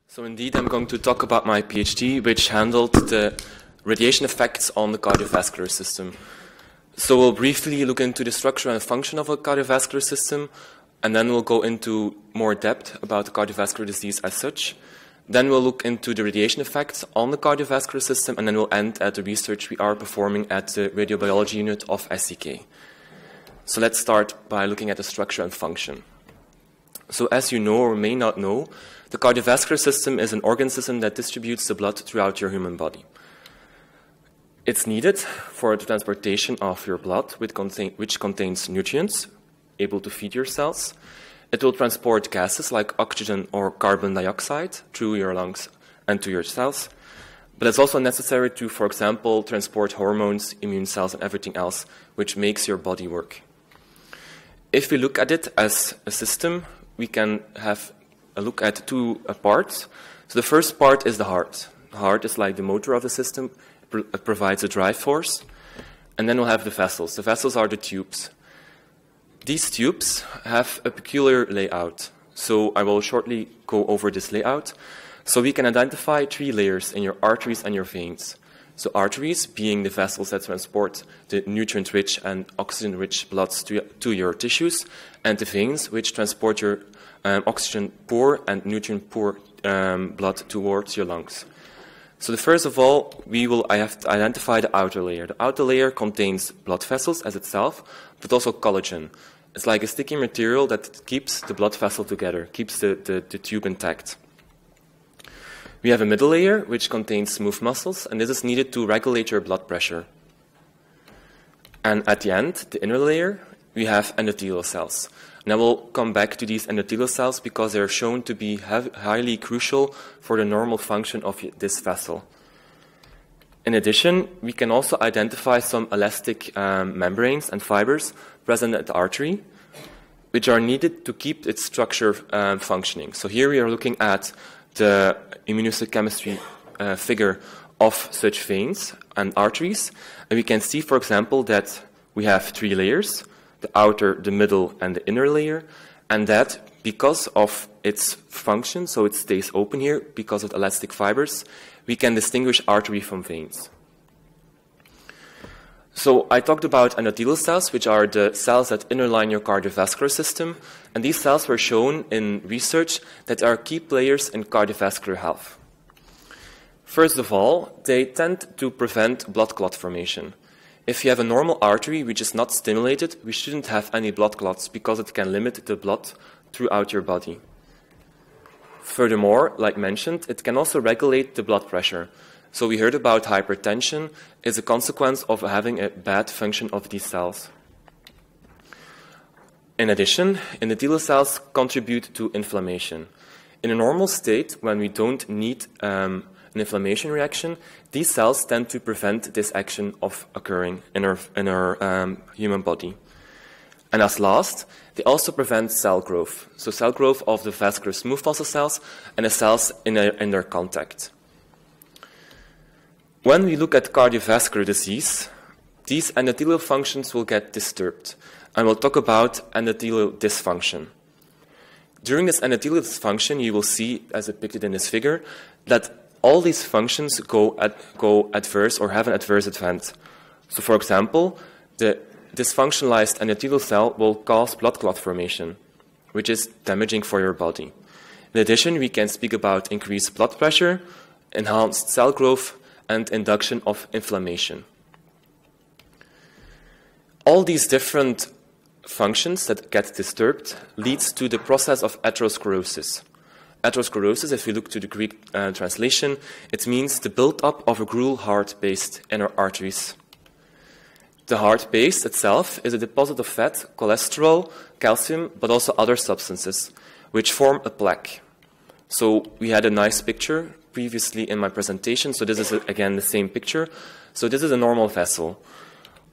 So indeed, I'm going to talk about my PhD, which handled the radiation effects on the cardiovascular system. So we'll briefly look into the structure and function of a cardiovascular system, and then we'll go into more depth about the cardiovascular disease as such. Then we'll look into the radiation effects on the cardiovascular system, and then we'll end at the research we are performing at the radiobiology unit of SCK. So let's start by looking at the structure and function. So as you know or may not know, the cardiovascular system is an organ system that distributes the blood throughout your human body. It's needed for the transportation of your blood, which contains nutrients, able to feed your cells. It will transport gases like oxygen or carbon dioxide through your lungs and to your cells. But it's also necessary to, for example, transport hormones, immune cells, and everything else which makes your body work. If we look at it as a system, we can have a look at two parts. So the first part is the heart. The heart is like the motor of the system. It provides a drive force. And then we'll have the vessels. The vessels are the tubes. These tubes have a peculiar layout. So I will shortly go over this layout. So we can identify three layers in your arteries and your veins. So arteries being the vessels that transport the nutrient-rich and oxygen-rich bloods to your tissues, and the veins which transport your oxygen-poor and nutrient-poor blood towards your lungs. So first of all, I have to identify the outer layer. The outer layer contains blood vessels as itself, but also collagen. It's like a sticky material that keeps the blood vessel together, keeps the tube intact. We have a middle layer, which contains smooth muscles, and this is needed to regulate your blood pressure. And at the end, the inner layer, we have endothelial cells. And I will come back to these endothelial cells because they are shown to be highly crucial for the normal function of this vessel. In addition, we can also identify some elastic membranes and fibers present at the artery, which are needed to keep its structure functioning. So here we are looking at the immunohistochemistry figure of such veins and arteries. And we can see, for example, that we have three layers, the outer, the middle, and the inner layer, and that because of its function, so it stays open here, because of elastic fibers, we can distinguish artery from veins. So I talked about endothelial cells, which are the cells that underline your cardiovascular system, and these cells were shown in research that are key players in cardiovascular health. First of all, they tend to prevent blood clot formation. If you have a normal artery which is not stimulated, we shouldn't have any blood clots because it can limit the blood throughout your body. Furthermore, like mentioned, it can also regulate the blood pressure. So we heard about hypertension is a consequence of having a bad function of these cells. In addition, endothelial cells contribute to inflammation. In a normal state, when we don't need an inflammation reaction, these cells tend to prevent this action of occurring in our human body. And as last, they also prevent cell growth. So cell growth of the vascular smooth muscle cells and the cells in their contact. When we look at cardiovascular disease, these endothelial functions will get disturbed, and we'll talk about endothelial dysfunction. During this endothelial dysfunction, you will see, as depicted in this figure, that all these functions go adverse or have an adverse event. So, for example, the dysfunctionalized endothelial cell will cause blood clot formation, which is damaging for your body. In addition, we can speak about increased blood pressure, enhanced cell growth, and induction of inflammation. All these different functions that get disturbed leads to the process of atherosclerosis. Atherosclerosis, if we look to the Greek translation, it means the build-up of a gruel heart based in our arteries. The heart base itself is a deposit of fat, cholesterol, calcium, but also other substances, which form a plaque. So we had a nice picture previously in my presentation, so this is again the same picture. So this is a normal vessel.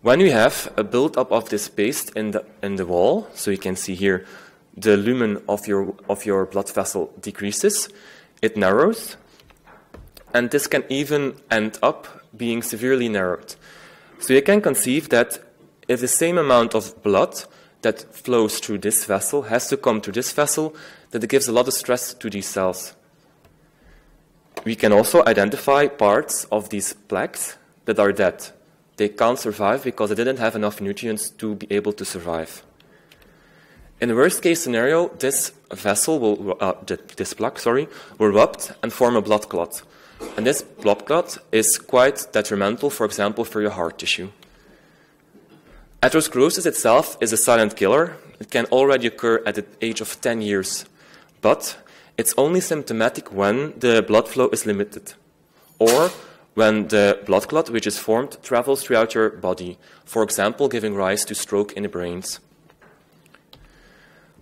When we have a build-up of this paste in the wall, so you can see here the lumen of your blood vessel decreases, it narrows, and this can even end up being severely narrowed. So you can conceive that if the same amount of blood that flows through this vessel has to come to this vessel, that it gives a lot of stress to these cells. we can also identify parts of these plaques that are dead. They can't survive because they didn't have enough nutrients to be able to survive. In the worst case scenario, this vessel this plaque, will erupt and form a blood clot. And this blood clot is quite detrimental, for example, for your heart tissue. Atherosclerosis itself is a silent killer. It can already occur at the age of 10 years, but it's only symptomatic when the blood flow is limited, or when the blood clot which is formed travels throughout your body, for example, giving rise to stroke in the brains.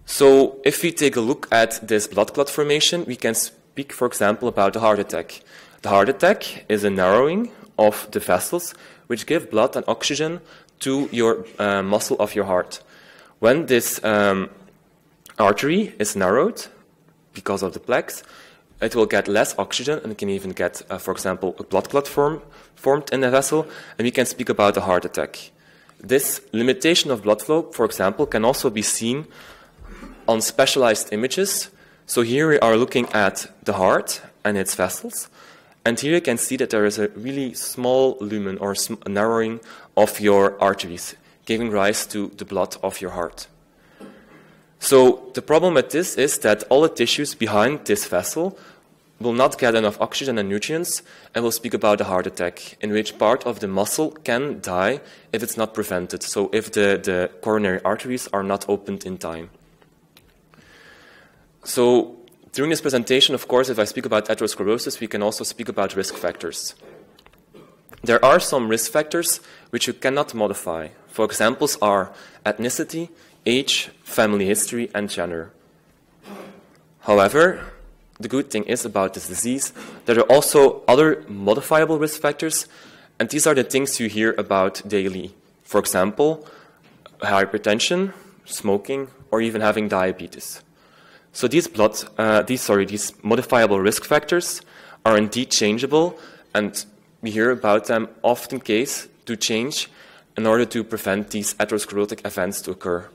So if we take a look at this blood clot formation, we can speak, for example, about a heart attack. The heart attack is a narrowing of the vessels which give blood and oxygen to your muscle of your heart. When this artery is narrowed because of the plaques, it will get less oxygen and it can even get, for example, a blood clot formed in the vessel, and we can speak about a heart attack. This limitation of blood flow, for example, can also be seen on specialized images. So here we are looking at the heart and its vessels, and here you can see that there is a really small lumen or narrowing of your arteries, giving rise to the blood of your heart. So the problem with this is that all the tissues behind this vessel will not get enough oxygen and nutrients, and we'll speak about a heart attack, in which part of the muscle can die if it's not prevented, so if the coronary arteries are not opened in time. So during this presentation, of course, if I speak about atherosclerosis, we can also speak about risk factors. There are some risk factors which you cannot modify. For examples are ethnicity, age, family history, and gender. However, the good thing is about this disease, there are also other modifiable risk factors, and these are the things you hear about daily. For example, hypertension, smoking, or even having diabetes. So these modifiable risk factors are indeed changeable, and we hear about them often case to change in order to prevent these atherosclerotic events to occur.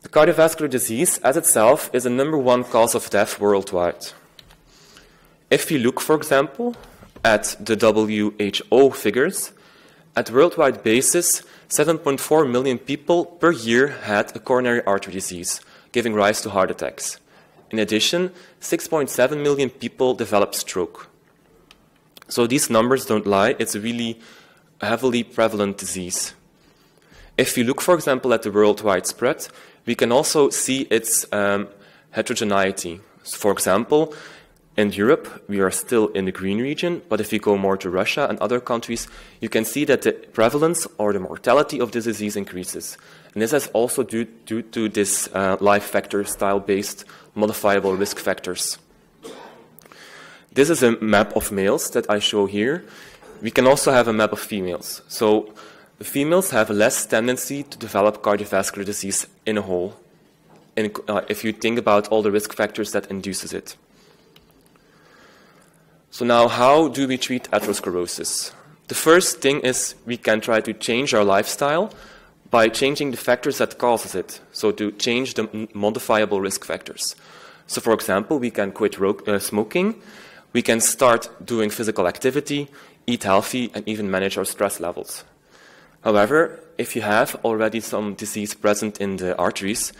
The cardiovascular disease as itself is the #1 cause of death worldwide. If we look, for example, at the WHO figures, at worldwide basis, 7.4 million people per year had a coronary artery disease, giving rise to heart attacks. In addition, 6.7 million people developed stroke. So these numbers don't lie, it's a really heavily prevalent disease. If we look, for example, at the worldwide spread, we can also see its heterogeneity. So for example, in Europe, we are still in the green region, but if we go more to Russia and other countries, you can see that the prevalence or the mortality of this disease increases. And this is also due to this life factor style-based modifiable risk factors. This is a map of males that I show here. We can also have a map of females. So the females have a less tendency to develop cardiovascular disease in a whole, if you think about all the risk factors that induces it. So now, how do we treat atherosclerosis? The first thing is we can try to change our lifestyle by changing the factors that causes it, so to change the modifiable risk factors. So for example, we can quit smoking, we can start doing physical activity, eat healthy, and even manage our stress levels. However, if you have already some disease present in the arteries,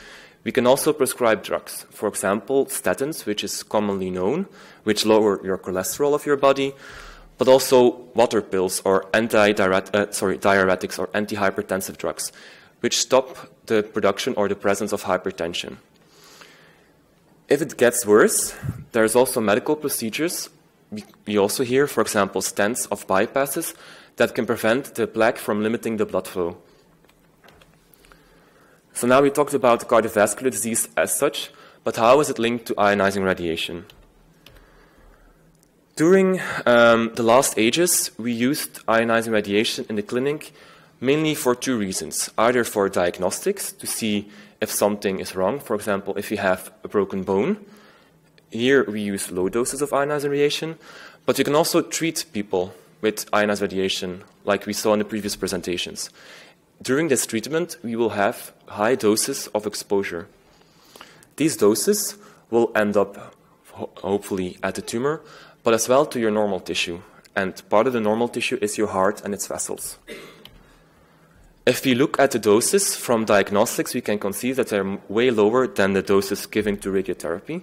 we can also prescribe drugs. For example, statins, which is commonly known, which lower your cholesterol of your body, but also water pills or diuretics or antihypertensive drugs, which stop the production or the presence of hypertension. If it gets worse, there's also medical procedures. We also hear, for example, stents of bypasses that can prevent the plaque from limiting the blood flow. So now we talked about cardiovascular disease as such, but how is it linked to ionizing radiation? During the last ages, we used ionizing radiation in the clinic mainly for two reasons. Either for diagnostics, to see if something is wrong. For example, if you have a broken bone, here we use low doses of ionizing radiation, but you can also treat people with ionized radiation, like we saw in the previous presentations. During this treatment, we will have high doses of exposure. These doses will end up hopefully at the tumor, but as well to your normal tissue. And part of the normal tissue is your heart and its vessels. If we look at the doses from diagnostics, we can conceive that they're way lower than the doses given to radiotherapy.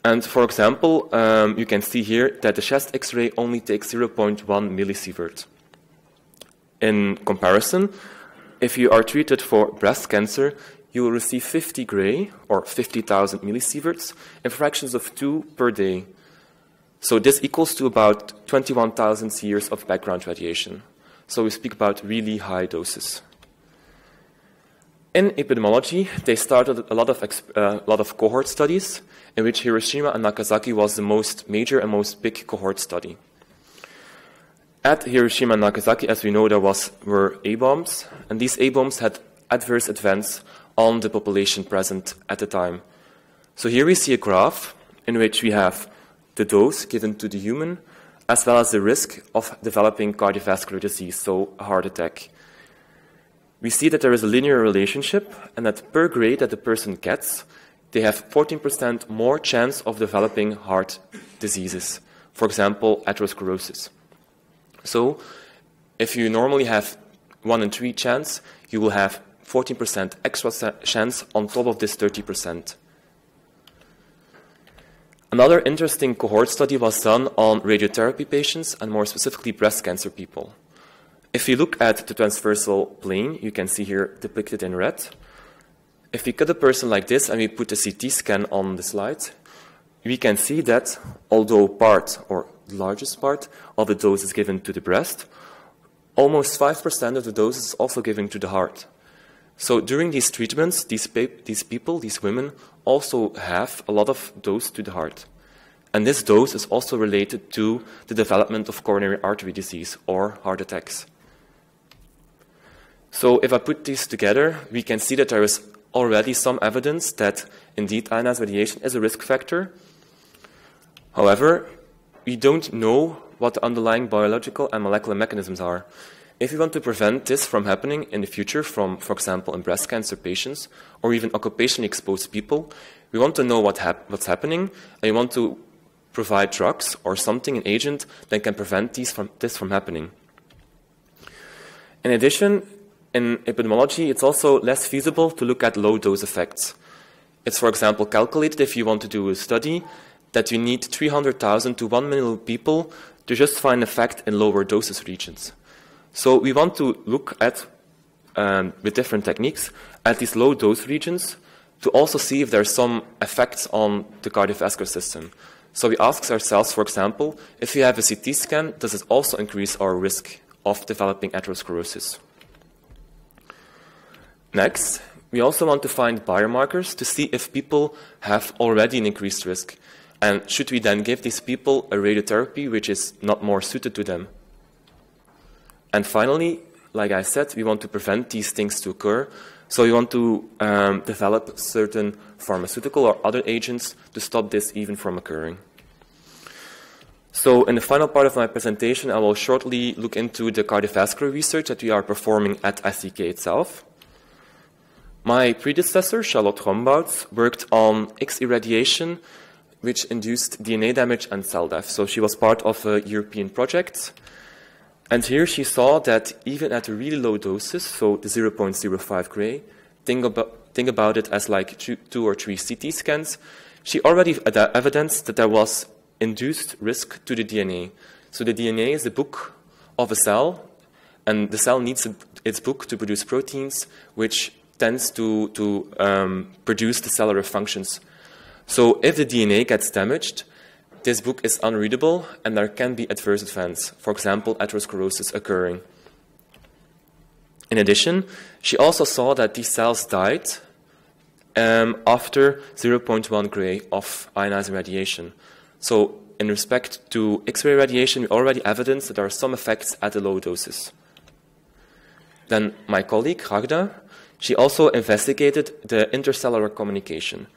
And for example, you can see here that the chest X-ray only takes 0.1 millisievert. In comparison, if you are treated for breast cancer, you will receive 50 gray, or 50,000 millisieverts, in fractions of 2 per day. So this equals to about 21,000 years of background radiation. So we speak about really high doses. In epidemiology, they started a lot of cohort studies, in which Hiroshima and Nagasaki was the most major and most big cohort study. At Hiroshima and Nagasaki, as we know, there were A-bombs, and these A-bombs had adverse events on the population present at the time. So here we see a graph in which we have the dose given to the human, as well as the risk of developing cardiovascular disease, so a heart attack. We see that there is a linear relationship, and that per grade that the person gets, they have 14% more chance of developing heart diseases, for example, atherosclerosis. So if you normally have 1 in 3 chance, you will have 14% extra chance on top of this 30%. Another interesting cohort study was done on radiotherapy patients, and more specifically breast cancer people. If you look at the transversal plane, you can see here depicted in red. If we cut a person like this and we put a CT scan on the slide, we can see that although part, or the largest part, of the dose is given to the breast, almost 5% of the dose is also given to the heart. So during these treatments, these people, these women, also have a lot of dose to the heart. And this dose is also related to the development of coronary artery disease or heart attacks. So if I put these together, we can see that there is already some evidence that indeed ionized radiation is a risk factor. However, we don't know what the underlying biological and molecular mechanisms are. If we want to prevent this from happening in the future, from, for example, in breast cancer patients or even occupationally exposed people, we want to know what's happening, and we want to provide drugs or something, an agent, that can prevent this from happening. In addition, in epidemiology, it's also less feasible to look at low-dose effects. It's, for example, calculated if you want to do a study that you need 300,000 to 1 million people to just find effect in lower doses regions. So we want to look at, with different techniques, at these low dose regions to also see if there's some effects on the cardiovascular system. So we ask ourselves, for example, if we have a CT scan, does it also increase our risk of developing atherosclerosis? Next, we also want to find biomarkers to see if people have already an increased risk. And should we then give these people a radiotherapy which is not more suited to them? And finally, like I said, we want to prevent these things to occur. So we want to develop certain pharmaceutical or other agents to stop this even from occurring. So in the final part of my presentation, I will shortly look into the cardiovascular research that we are performing at SEK itself. My predecessor, Charlotte Rombouts, worked on X-irradiation, which induced DNA damage and cell death. So she was part of a European project. And here she saw that even at really low doses, so the 0.05 gray, think about it as like 2 or 3 CT scans, she already evidenced that there was induced risk to the DNA. So the DNA is the book of a cell, and the cell needs its book to produce proteins, which tends to produce the cellular functions. So if the DNA gets damaged, this book is unreadable, and there can be adverse events, for example, atherosclerosis occurring. In addition, she also saw that these cells died after 0.1 gray of ionizing radiation. So in respect to X-ray radiation, we already evidenced that there are some effects at the low doses. Then my colleague, Ragda, she also investigated the intercellular communication.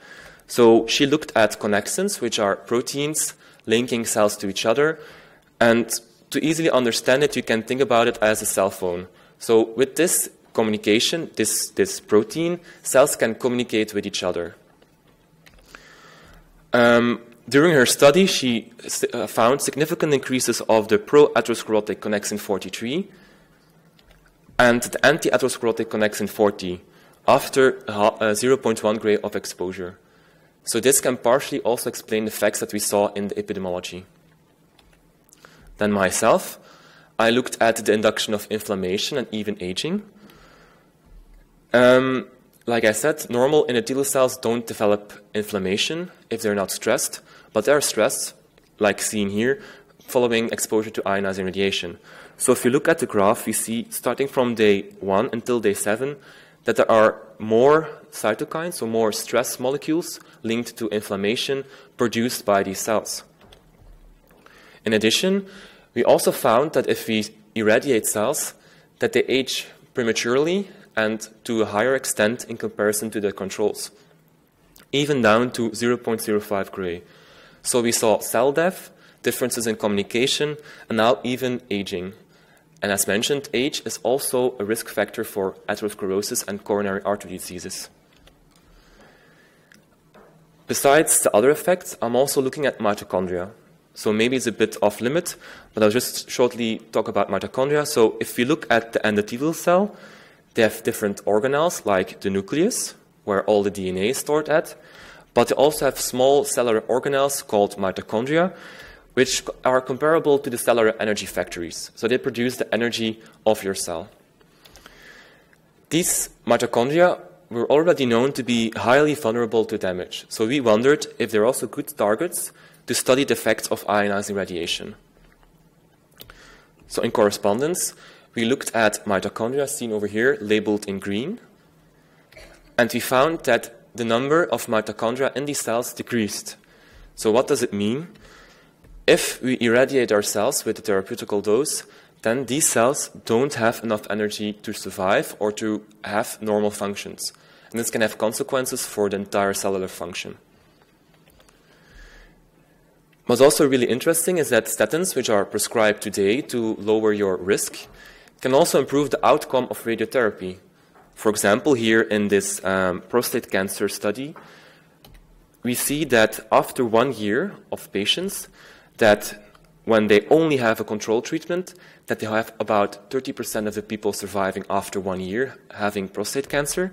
So she looked at connexins, which are proteins linking cells to each other. And to easily understand it, you can think about it as a cell phone. So with this communication, this protein, cells can communicate with each other. During her study, she found significant increases of the pro-atherosclerotic connexin 43 and the anti-atherosclerotic connexin 40 after 0.1 gray of exposure. So this can partially also explain the effects that we saw in the epidemiology. Then myself, I looked at the induction of inflammation and even aging. Like I said, normal endothelial cells don't develop inflammation if they're not stressed, but they're stressed, like seen here, following exposure to ionizing radiation. So if you look at the graph, we see starting from day 1 until day 7 that there are more cytokines, so more stress molecules linked to inflammation produced by these cells. In addition, we also found that if we irradiate cells, that they age prematurely and to a higher extent in comparison to the controls, even down to 0.05 gray. So we saw cell death, differences in communication, and now even aging. And as mentioned, age is also a risk factor for atherosclerosis and coronary artery diseases. Besides the other effects, I'm also looking at mitochondria. So maybe it's a bit off limit, but I'll just shortly talk about mitochondria. So if we look at the endothelial cell, they have different organelles like the nucleus, where all the DNA is stored at, but they also have small cellular organelles called mitochondria, which are comparable to the cellular energy factories. So they produce the energy of your cell. These mitochondria were already known to be highly vulnerable to damage. So we wondered if they're also good targets to study the effects of ionizing radiation. So in correspondence, we looked at mitochondria seen over here, labeled in green, and we found that the number of mitochondria in these cells decreased. So what does it mean? If we irradiate our cells with a therapeutical dose, then these cells don't have enough energy to survive or to have normal functions. And this can have consequences for the entire cellular function. What's also really interesting is that statins, which are prescribed today to lower your risk, can also improve the outcome of radiotherapy. For example, here in this prostate cancer study, we see that after 1 year of patients, that when they only have a control treatment, that they have about 30% of the people surviving after 1 year having prostate cancer.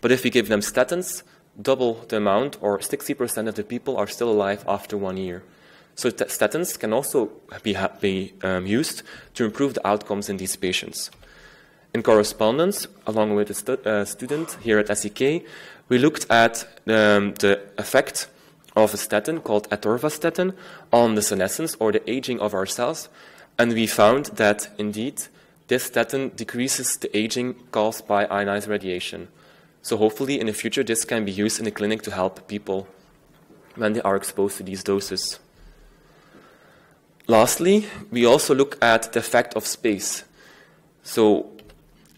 But if we give them statins, double the amount, or 60% of the people are still alive after 1 year. So statins can also be used to improve the outcomes in these patients. In correspondence, along with a student here at SEK, we looked at the effect of a statin called atorvastatin on the senescence or the aging of our cells, and we found that indeed this statin decreases the aging caused by ionized radiation. So hopefully in the future this can be used in the clinic to help people when they are exposed to these doses. Lastly, we also look at the effect of space. So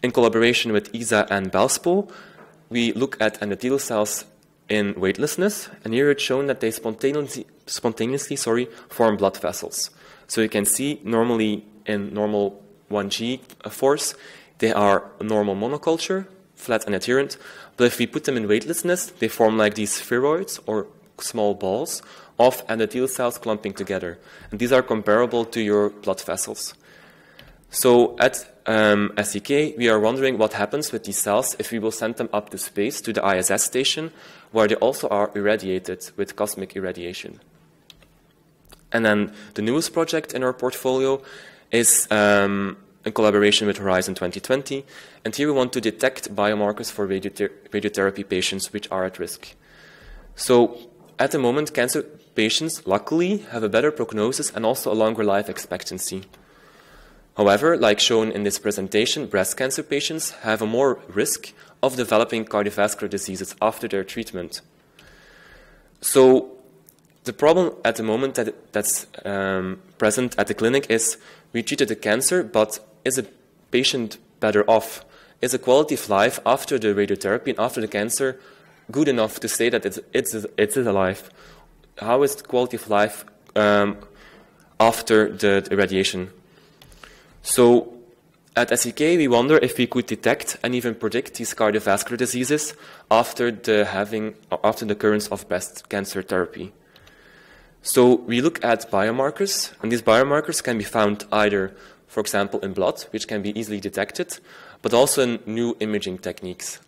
in collaboration with ESA and BELSPO, we look at endothelial cells in weightlessness, and here it's shown that they spontaneously form blood vessels. So you can see normally in normal 1G force, they are a normal monoculture, flat and adherent, but if we put them in weightlessness, they form like these spheroids or small balls of endothelial cells clumping together. And these are comparable to your blood vessels. So at SEK, we are wondering what happens with these cells if we will send them up to space, to the ISS station, where they also are irradiated with cosmic irradiation. And then the newest project in our portfolio is in collaboration with Horizon 2020. And here we want to detect biomarkers for radiotherapy patients which are at risk. So at the moment, cancer patients, luckily, have a better prognosis and also a longer life expectancy. However, like shown in this presentation, breast cancer patients have a more risk of developing cardiovascular diseases after their treatment. So the problem at the moment that's present at the clinic is we treated the cancer, but is a patient better off? Is the quality of life after the radiotherapy and after the cancer good enough to say that it's alive? How is the quality of life after the radiation? So at SEK, we wonder if we could detect and even predict these cardiovascular diseases after the occurrence of breast cancer therapy. So we look at biomarkers, and these biomarkers can be found either, for example, in blood, which can be easily detected, but also in new imaging techniques.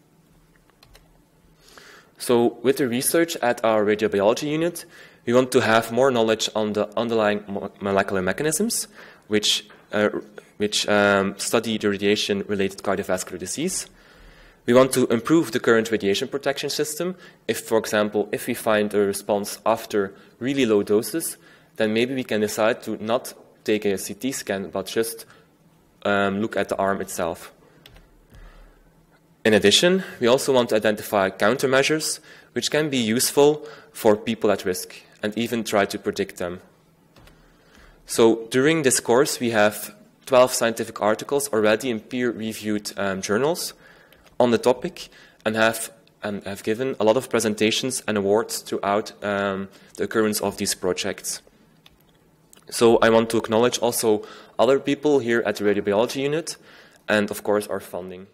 So with the research at our radiobiology unit, we want to have more knowledge on the underlying molecular mechanisms, which study the radiation-related cardiovascular disease. We want to improve the current radiation protection system. If, for example, if we find a response after really low doses, then maybe we can decide to not take a CT scan, but just look at the arm itself. In addition, we also want to identify countermeasures which can be useful for people at risk and even try to predict them. So during this course, we have 12 scientific articles already in peer-reviewed journals on the topic and have given a lot of presentations and awards throughout the occurrence of these projects. So I want to acknowledge also other people here at the radiobiology unit and, of course, our funding.